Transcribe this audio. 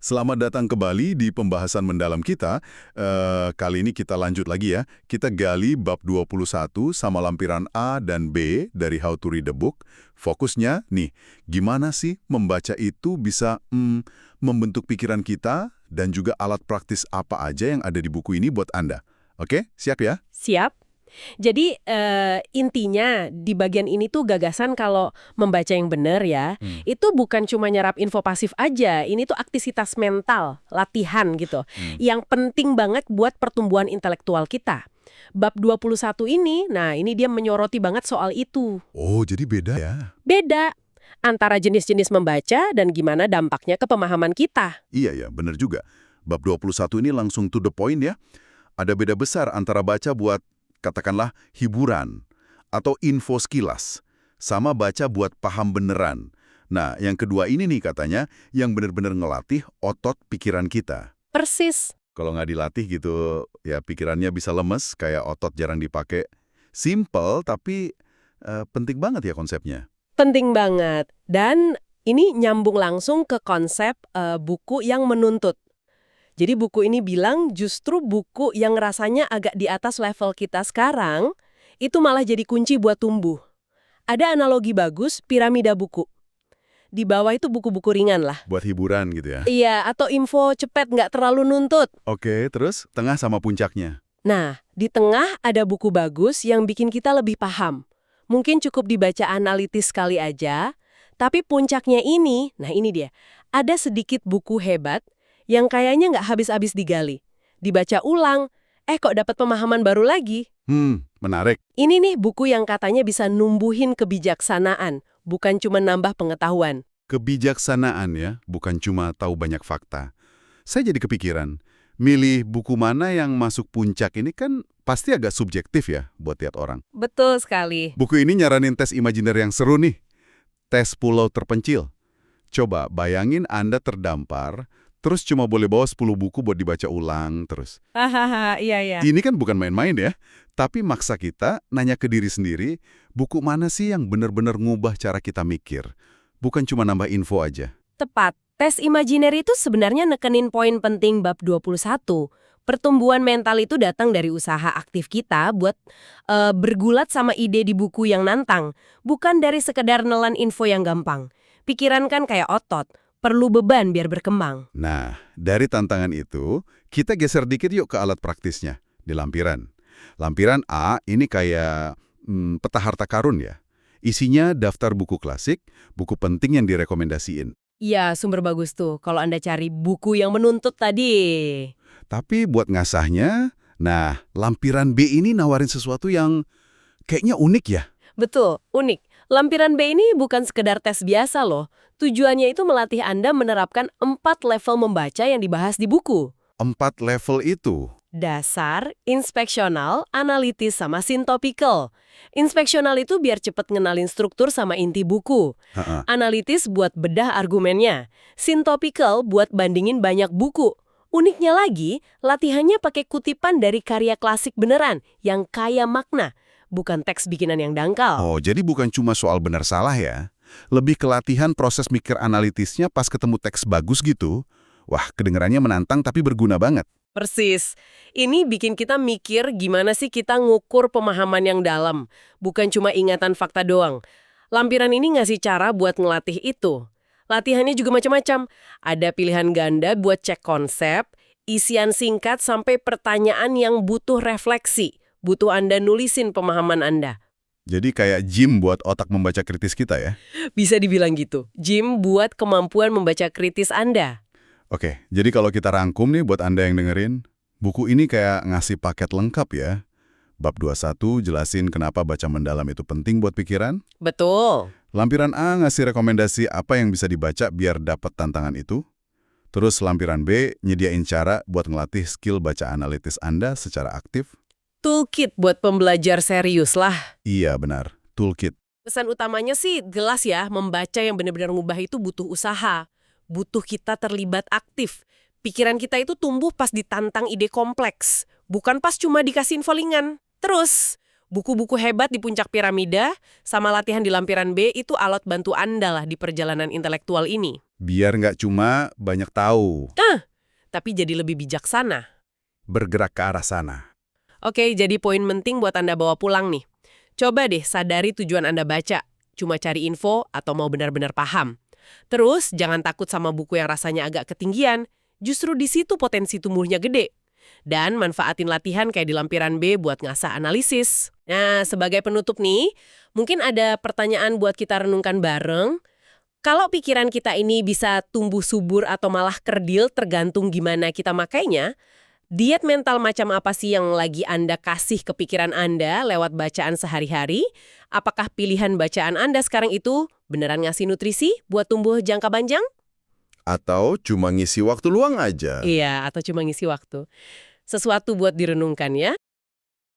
Selamat datang kembali di pembahasan mendalam kita. Kali ini kita lanjut lagi ya. Kita gali bab 21 sama lampiran A dan B dari How to Read the Book. Fokusnya nih, gimana sih membaca itu bisa membentuk pikiran kita dan juga alat praktis apa aja yang ada di buku ini buat Anda. Oke, siap ya? Siap. Jadi intinya di bagian ini tuh gagasan kalau membaca yang benar ya, itu bukan cuma nyerap info pasif aja, ini tuh aktivitas mental, latihan gitu, yang penting banget buat pertumbuhan intelektual kita. Bab 21 ini, nah ini dia menyoroti banget soal itu. Oh, jadi beda ya? Beda antara jenis-jenis membaca dan gimana dampaknya ke pemahaman kita. Iya ya, benar juga. Bab 21 ini langsung to the point ya. Ada beda besar antara baca buat katakanlah hiburan atau info sekilas, sama baca buat paham beneran. Nah, yang kedua ini nih katanya yang bener-bener ngelatih otot pikiran kita. Persis. Kalau nggak dilatih gitu, ya pikirannya bisa lemes, kayak otot jarang dipakai. Simple, tapi penting banget ya konsepnya. Penting banget. Dan ini nyambung langsung ke konsep buku yang menuntut. Jadi buku ini bilang justru buku yang rasanya agak di atas level kita sekarang, itu malah jadi kunci buat tumbuh. Ada analogi bagus, piramida buku. Di bawah itu buku-buku ringan lah. Buat hiburan gitu ya. Iya, atau info cepet nggak terlalu nuntut. Oke, terus tengah sama puncaknya. Nah, di tengah ada buku bagus yang bikin kita lebih paham. Mungkin cukup dibaca analitis sekali aja, tapi puncaknya ini, nah ini dia, ada sedikit buku hebat yang kayaknya nggak habis-habis digali. Dibaca ulang, kok dapat pemahaman baru lagi. Menarik. Ini nih buku yang katanya bisa numbuhin kebijaksanaan, bukan cuma nambah pengetahuan. Kebijaksanaan ya, bukan cuma tahu banyak fakta. Saya jadi kepikiran, milih buku mana yang masuk puncak ini kan pasti agak subjektif ya buat tiap orang. Betul sekali. Buku ini nyaranin tes imajiner yang seru nih. Tes pulau terpencil. Coba bayangin Anda terdampar, terus cuma boleh bawa 10 buku buat dibaca ulang terus. Hahaha, iya. Ini kan bukan main-main ya, tapi maksa kita nanya ke diri sendiri, buku mana sih yang benar-benar ngubah cara kita mikir? Bukan cuma nambah info aja. Tepat. Tes imajiner itu sebenarnya nekenin poin penting bab 21. Pertumbuhan mental itu datang dari usaha aktif kita buat bergulat sama ide di buku yang nantang, bukan dari sekedar nelan info yang gampang. Pikiran kan kayak otot, perlu beban biar berkembang. Nah, dari tantangan itu, kita geser dikit yuk ke alat praktisnya, di lampiran. Lampiran A ini kayak peta harta karun ya. Isinya daftar buku klasik, buku penting yang direkomendasiin. Iya, sumber bagus tuh kalau Anda cari buku yang menuntut tadi. Tapi buat ngasahnya, nah, lampiran B ini nawarin sesuatu yang kayaknya unik ya. Betul, unik. Lampiran B ini bukan sekedar tes biasa loh. Tujuannya itu melatih Anda menerapkan 4 level membaca yang dibahas di buku. 4 level itu. Dasar, inspeksional, analitis, sama sintopikal. Inspeksional itu biar cepet ngenalin struktur sama inti buku. Analitis buat bedah argumennya. Sintopikal buat bandingin banyak buku. Uniknya lagi, latihannya pakai kutipan dari karya klasik beneran yang kaya makna, bukan teks bikinan yang dangkal. Oh, jadi bukan cuma soal benar salah ya. Lebih ke latihan proses mikir analitisnya pas ketemu teks bagus gitu. Wah, kedengarannya menantang tapi berguna banget. Persis. Ini bikin kita mikir gimana sih kita ngukur pemahaman yang dalam, bukan cuma ingatan fakta doang. Lampiran ini ngasih cara buat ngelatih itu. Latihannya juga macam-macam. Ada pilihan ganda buat cek konsep, isian singkat sampai pertanyaan yang butuh refleksi. Butuh Anda nulisin pemahaman Anda. Jadi kayak gym buat otak membaca kritis kita ya? Bisa dibilang gitu. Gym buat kemampuan membaca kritis Anda. Oke, jadi kalau kita rangkum nih buat Anda yang dengerin, buku ini kayak ngasih paket lengkap ya. Bab 21 jelasin kenapa baca mendalam itu penting buat pikiran. Betul. Lampiran A ngasih rekomendasi apa yang bisa dibaca biar dapat tantangan itu. Terus lampiran B nyediain cara buat ngelatih skill baca analitis Anda secara aktif. Toolkit buat pembelajar serius lah. Iya benar, toolkit. Pesan utamanya sih jelas ya, membaca yang benar-benar ngubah itu butuh usaha. Butuh kita terlibat aktif. Pikiran kita itu tumbuh pas ditantang ide kompleks. Bukan pas cuma dikasih info ringan. Terus, buku-buku hebat di puncak piramida sama latihan di lampiran B itu alat bantu Anda lah di perjalanan intelektual ini. Biar nggak cuma banyak tahu, Tapi jadi lebih bijaksana. bergerak ke arah sana. Oke, jadi poin penting buat Anda bawa pulang nih. Coba deh sadari tujuan Anda baca. Cuma cari info atau mau benar-benar paham. Terus, jangan takut sama buku yang rasanya agak ketinggian. Justru di situ potensi tumbuhnya gede. Dan manfaatin latihan kayak di lampiran B buat ngasah analisis. Nah, sebagai penutup nih, mungkin ada pertanyaan buat kita renungkan bareng. Kalau pikiran kita ini bisa tumbuh subur atau malah kerdil tergantung gimana kita makainya, diet mental macam apa sih yang lagi Anda kasih ke pikiran Anda lewat bacaan sehari-hari? Apakah pilihan bacaan Anda sekarang itu beneran ngasih nutrisi buat tumbuh jangka panjang? Atau cuma ngisi waktu luang aja. Iya, atau cuma ngisi waktu. Sesuatu buat direnungkan ya.